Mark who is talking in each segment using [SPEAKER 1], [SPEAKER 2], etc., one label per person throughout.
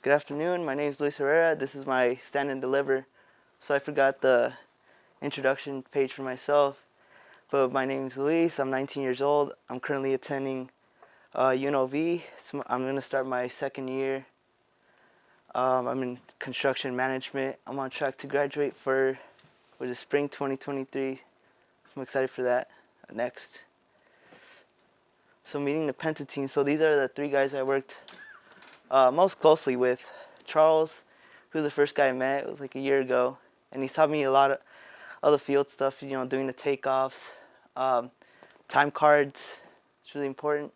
[SPEAKER 1] Good afternoon. My name is Luis Herrera. This is my stand and deliver. So I forgot the introduction page for myself, but my name is Luis. I'm 19 years old. I'm currently attending UNLV. I'm going to start my second year. I'm in construction management. I'm on track to graduate for spring 2023. I'm excited for that. Next. So meeting the Penta team. So these are the three guys I worked most closely with. Charles, who's the first guy I met, it was like a year ago, and he taught me a lot of other field stuff, doing the takeoffs, time cards. It's really important.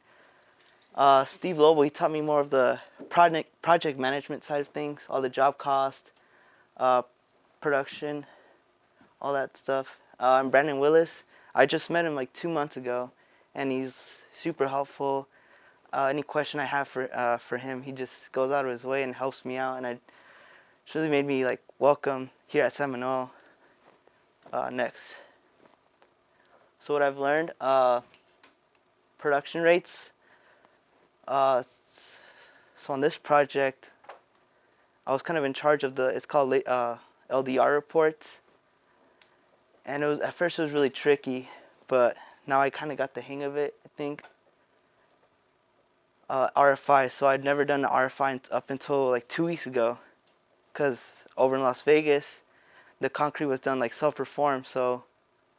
[SPEAKER 1] Steve Lobo, he taught me more of the project management side of things, all the job cost, production, all that stuff. And Brandon Willis, I just met him like 2 months ago, and he's super helpful. Any question I have for him, he just goes out of his way and helps me out, and it's really made me like welcome here at Seminole. Next. So what I've learned, production rates. So on this project, I was kind of in charge of it's called LDR reports, and at first it was really tricky, but now I kind of got the hang of it, I think. RFI, so I'd never done an RFI up until like 2 weeks ago, because over in Las Vegas, the concrete was done like self-perform, so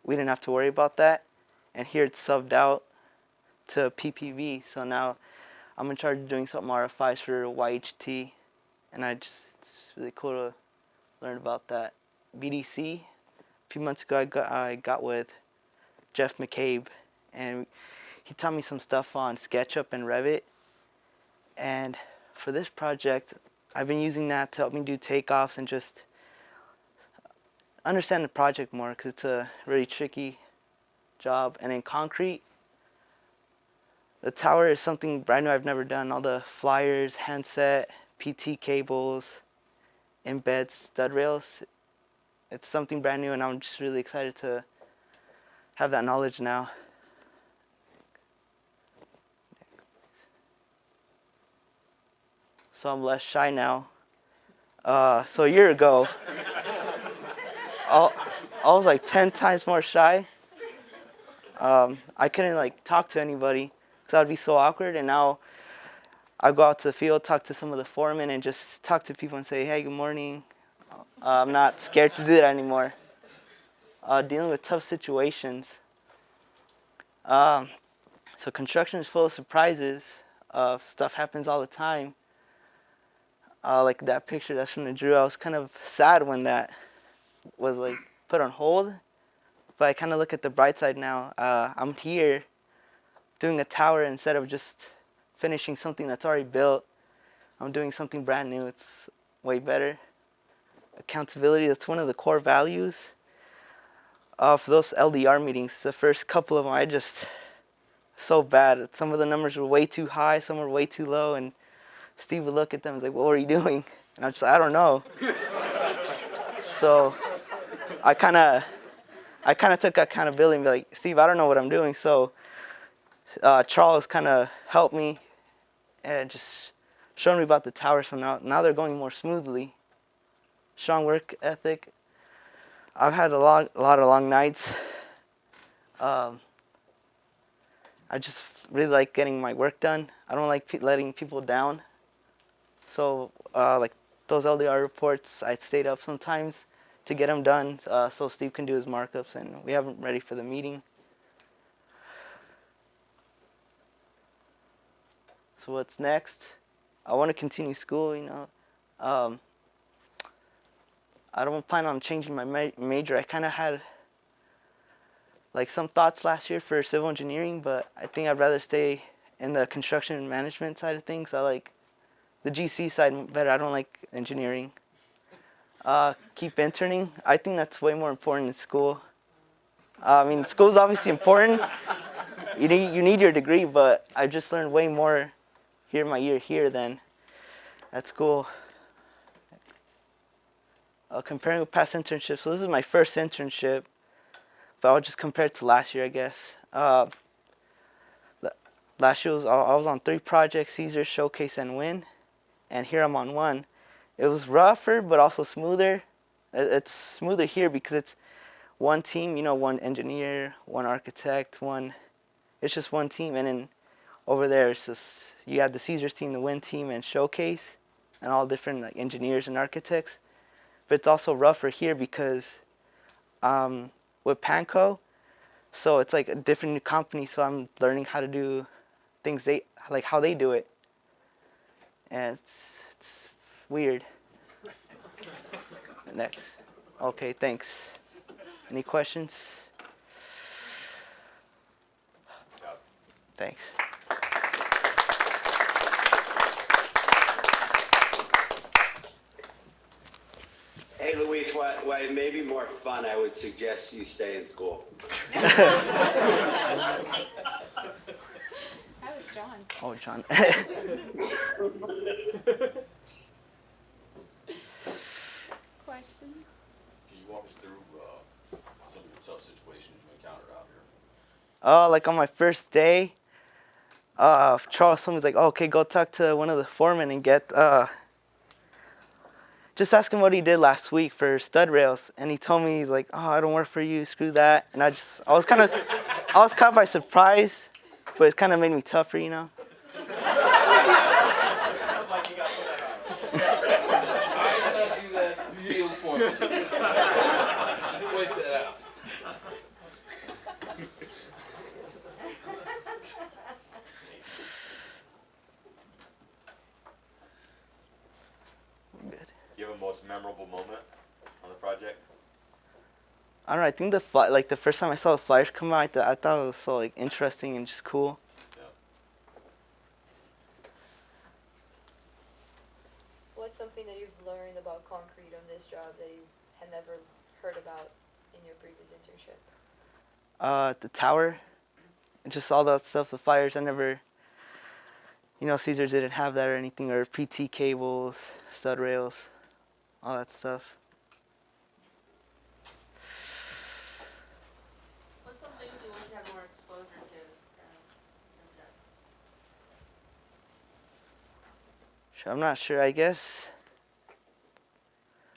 [SPEAKER 1] we didn't have to worry about that, and here it's subbed out to PPV, so now I'm in charge of doing some RFIs for YHT, and it's really cool to learn about that. BDC, a few months ago I got with Jeff McCabe, and he taught me some stuff on SketchUp and Revit, and for this project I've been using that to help me do takeoffs and just understand the project more, because it's a really tricky job. And in concrete, the tower is something brand new I've never done. All the flyers, handset, PT cables, embeds, stud rails. It's something brand new, and I'm just really excited to have that knowledge now. So I'm less shy now. So a year ago, I was like 10 times more shy. I couldn't like talk to anybody because I'd be so awkward, and now I go out to the field, talk to some of the foremen, and just talk to people and say, hey, good morning. I'm not scared to do that anymore. Dealing with tough situations. So construction is full of surprises. Stuff happens all the time. Like that picture that's from the Drew, I was kind of sad when that was like put on hold, but I kind of look at the bright side now. I'm here doing a tower instead of just finishing something that's already built. I'm doing something brand new. It's way better. Accountability, that's one of the core values. For those LDR meetings, the first couple of them, I just so bad. Some of the numbers were way too high, some were way too low, and Steve would look at them and like, what were you doing? And I'm just like, I don't know. So I kind of took accountability and be like, Steve, I don't know what I'm doing. So Charles kind of helped me and just showed me about the tower. So now they're going more smoothly. Strong work ethic. I've had a lot of long nights. I just really like getting my work done. I don't like letting people down. So like those LDR reports, I stayed up sometimes to get them done so Steve can do his markups, and we have them ready for the meeting. So what's next? I want to continue school, I don't plan on changing my major. I kind of had like some thoughts last year for civil engineering, but I think I'd rather stay in the construction and management side of things. I like the GC side better. I don't like engineering. Keep interning. I think that's way more important in school. I mean, school's obviously important. You need your degree, but I just learned way more here my year here than at school. Comparing with past internships. So this is my first internship, but I'll just compare it to last year, I guess. Last year I was on 3 projects: Caesar, Showcase, and Win. and here I'm on one. It was rougher, but also smoother. It's smoother here because it's one team, one engineer, one architect, it's just one team. And then over there, it's just, you have the Caesars team, the Win team, and Showcase, and all different like engineers and architects. But it's also rougher here because with Panco, so it's like a different new company, so I'm learning how to do things how they do it. And it's weird. Next. Okay, thanks. Any questions? Thanks.
[SPEAKER 2] Hey, Luis, why it may be more fun, I would suggest you stay in school.
[SPEAKER 3] That was John.
[SPEAKER 1] Oh, John.
[SPEAKER 3] Questions?
[SPEAKER 4] Can you walk us through some of the tough situations you encountered out here?
[SPEAKER 1] Like on my first day, someone's like, oh, okay, go talk to one of the foremen and just ask him what he did last week for stud rails. And he told me like, oh, I don't work for you, screw that. And I was caught by surprise, but it kind of made me tougher,
[SPEAKER 5] I did not do that real for me. Point that out.
[SPEAKER 1] Good.
[SPEAKER 4] You have a most memorable moment on the project?
[SPEAKER 1] I don't know. I think the first time I saw the flyers come out, I thought it was so like interesting and just cool.
[SPEAKER 4] Yeah.
[SPEAKER 6] What's something that you've learned about concrete on this job that you had never heard about in your previous internship?
[SPEAKER 1] The tower, and just all that stuff. The flyers, I never. Caesars didn't have that or anything, or PT cables, stud rails, all that stuff.
[SPEAKER 7] What's some things you wish you had more exposure to?
[SPEAKER 1] I'm not sure. I guess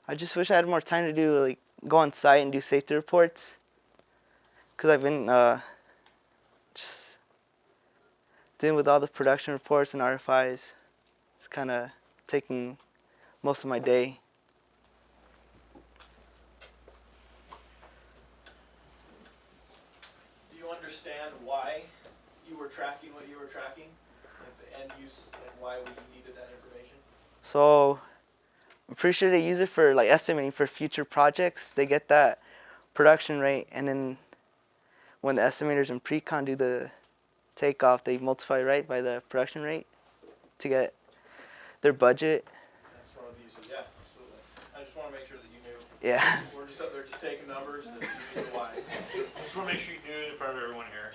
[SPEAKER 1] I just wish I had more time to do go on site and do safety reports. Cause I've been just dealing with all the production reports and RFIs. It's kind of taking most of my day.
[SPEAKER 8] Do you understand why you were tracking what you were tracking? Like the end use and why we needed that information?
[SPEAKER 1] So I'm pretty sure they use it for estimating for future projects. They get that production rate, and then when the estimators in pre-con do the takeoff, they multiply right by the production rate to get their budget.
[SPEAKER 8] That's one of these. Yeah, absolutely. I just want to make sure that you knew.
[SPEAKER 1] Yeah.
[SPEAKER 8] We're just up there just taking numbers and you knew the whys.
[SPEAKER 9] I just want to make sure you do it in front of everyone here.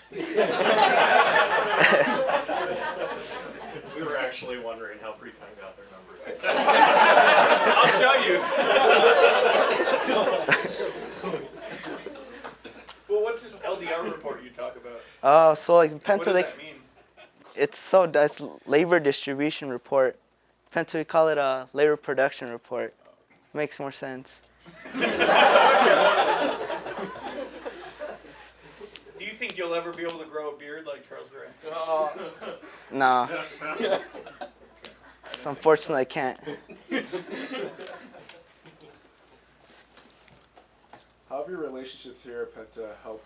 [SPEAKER 10] We were actually wondering how pre-con got their numbers.
[SPEAKER 9] I'll show you.
[SPEAKER 10] Well, what's this LDR report you talk about?
[SPEAKER 1] So
[SPEAKER 10] What
[SPEAKER 1] Penta,
[SPEAKER 10] does that mean?
[SPEAKER 1] it's labor distribution report. Penta, we call it a labor production report. Makes more sense.
[SPEAKER 10] Do you think you'll ever be able to grow a beard like Charles Gray?
[SPEAKER 1] No. Unfortunately, I can't.
[SPEAKER 11] How have your relationships here at Penta helped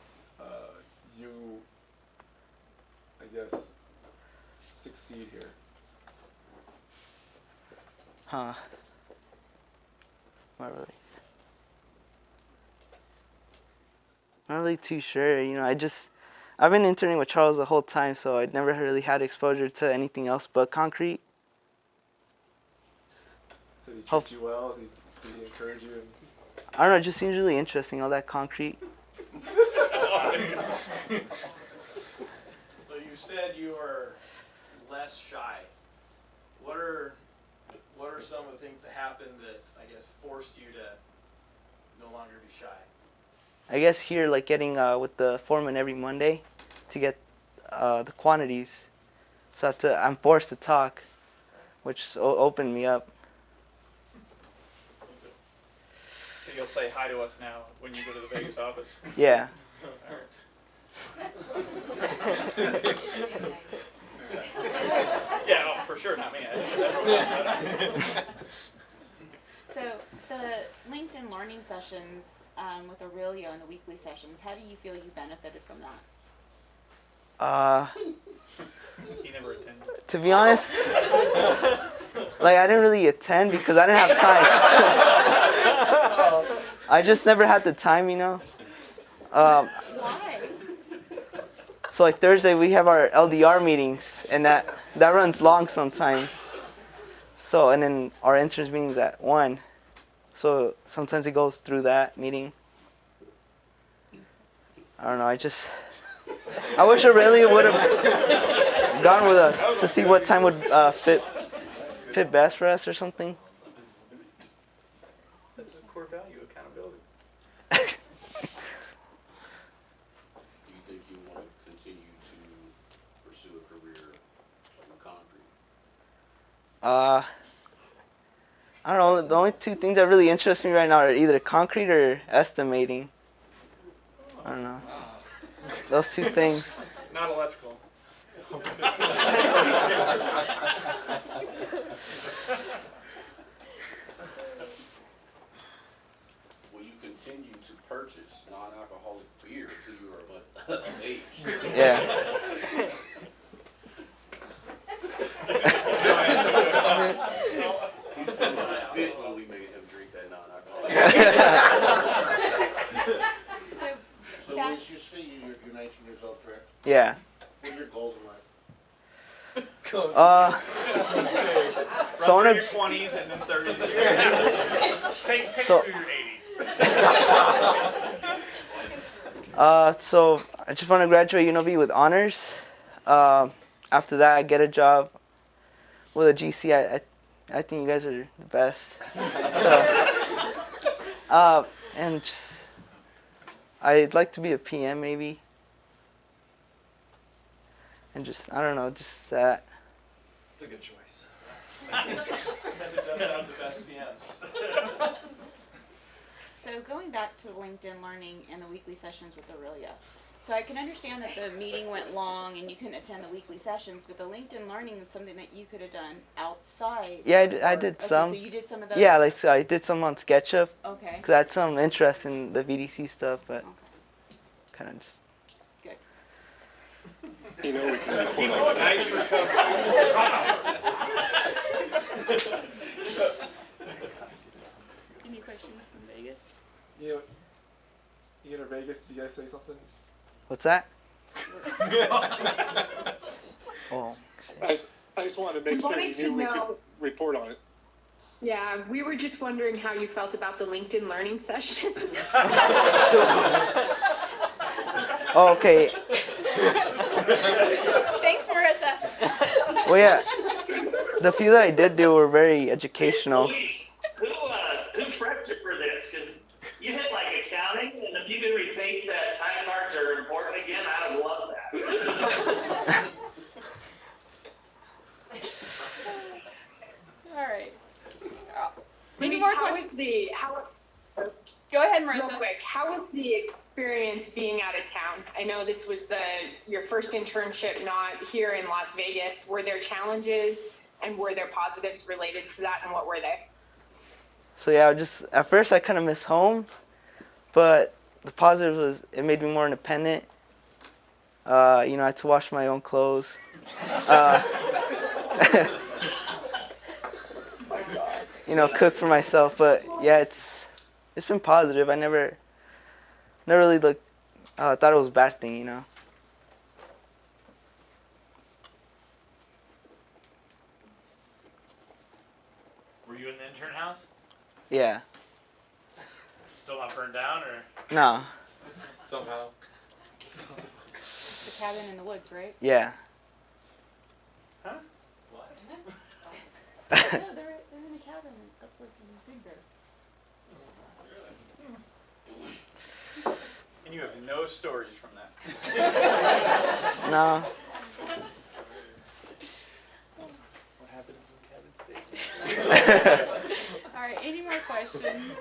[SPEAKER 11] you, I guess, succeed here?
[SPEAKER 1] Huh. Not really too sure. I've been interning with Charles the whole time, so I'd never really had exposure to anything else but concrete.
[SPEAKER 11] So he treated you well? Did he encourage you?
[SPEAKER 1] I don't know, it just seems really interesting, all that concrete.
[SPEAKER 8] So you said you were less shy. What are some of the things that happened that I guess forced you to no longer be shy?
[SPEAKER 1] I guess here, getting with the foreman every Monday to get the quantities. So I'm forced to talk. which opened me up.
[SPEAKER 9] So you'll say hi to us now when you go to the Vegas office?
[SPEAKER 1] Yeah.
[SPEAKER 9] Yeah, no, for sure, not me.
[SPEAKER 3] So the LinkedIn learning sessions with Aurelio and the weekly sessions, how do you feel you benefited from that?
[SPEAKER 9] He never attended.
[SPEAKER 1] To be honest, like I didn't really attend because I didn't have time. I just never had the time, you know.
[SPEAKER 3] Why?
[SPEAKER 1] So like Thursday we have our LDR meetings, and that runs long sometimes. So and then our interns meetings at 1. So sometimes it goes through that meeting. I don't know. I wish Aurelia would have gone with us to see what time would fit best for us or something.
[SPEAKER 9] That's a core value, accountability.
[SPEAKER 4] Do you think you want to continue to pursue a career in concrete?
[SPEAKER 1] I don't know. The only 2 things that really interest me right now are either concrete or estimating. I don't know. Those 2 things.
[SPEAKER 9] Not electrical.
[SPEAKER 4] Will you continue to purchase non-alcoholic beer until you are of age?
[SPEAKER 1] Yeah.
[SPEAKER 4] Fit when we made him drink that non-alcoholic.
[SPEAKER 3] So
[SPEAKER 12] So
[SPEAKER 3] back,
[SPEAKER 12] Luis, you say you're 19 years old, correct?
[SPEAKER 1] Yeah.
[SPEAKER 12] What are your goals in life?
[SPEAKER 1] So I
[SPEAKER 9] Run
[SPEAKER 1] wanna-
[SPEAKER 9] through your 20s and then 30s. Take
[SPEAKER 1] So-
[SPEAKER 9] us through your 80s.
[SPEAKER 1] So I just want to graduate UNLV with honors. After that, I get a job with a GC. I think you guys are the best. So, and just, I'd like to be a PM maybe. And just, I don't know, just that.
[SPEAKER 11] It's a good choice.
[SPEAKER 8] That does have the best PM.
[SPEAKER 3] so going back to LinkedIn learning and the weekly sessions with Aurelia. So I can understand that the meeting went long and you couldn't attend the weekly sessions, but the LinkedIn learning is something that you could have done outside.
[SPEAKER 1] Yeah, I did
[SPEAKER 3] Okay,
[SPEAKER 1] some.
[SPEAKER 3] so you did some of those?
[SPEAKER 1] Yeah, like so I did some on SketchUp
[SPEAKER 3] Okay.
[SPEAKER 1] because I had some interest in the VDC stuff, but
[SPEAKER 3] Okay.
[SPEAKER 1] kind of just.
[SPEAKER 3] Good.
[SPEAKER 9] Nice recovery.
[SPEAKER 3] Any questions from Vegas?
[SPEAKER 11] You go to Vegas, did you guys say something?
[SPEAKER 1] What's that? Oh.
[SPEAKER 13] I just wanted to make sure you knew we could report on it.
[SPEAKER 14] Yeah, we were just wondering how you felt about the LinkedIn learning session.
[SPEAKER 1] Oh, okay.
[SPEAKER 3] Thanks, Marissa.
[SPEAKER 1] Well, yeah. The few that I did do were very educational.
[SPEAKER 15] Luis, who prepped you for this? Because you hit like accounting, and if you could repeat that time cards are important again, I would love that.
[SPEAKER 3] All right.
[SPEAKER 14] Maybe
[SPEAKER 3] more
[SPEAKER 14] how
[SPEAKER 3] questions?
[SPEAKER 14] was the how?
[SPEAKER 3] Go ahead,
[SPEAKER 14] Real
[SPEAKER 3] Marissa.
[SPEAKER 14] quick, how was the experience being out of town? I know this was your first internship, not here in Las Vegas. Were there challenges and were there positives related to that, and what were they?
[SPEAKER 1] So yeah, at first I kind of miss home, but the positive was it made me more independent. I had to wash my own clothes. Cook for myself. But yeah, it's been positive. I never really thought it was a bad thing.
[SPEAKER 9] Were you in the intern house?
[SPEAKER 1] Yeah.
[SPEAKER 9] Still not burned down, or?
[SPEAKER 1] No.
[SPEAKER 11] Somehow.
[SPEAKER 3] It's the cabin in the woods, right?
[SPEAKER 1] Yeah.
[SPEAKER 9] Huh? What?
[SPEAKER 3] No, they're in a cabin up with Big Bear.
[SPEAKER 9] And you have no stories from that.
[SPEAKER 1] No.
[SPEAKER 9] What happens in cabins?
[SPEAKER 3] All right, any more questions?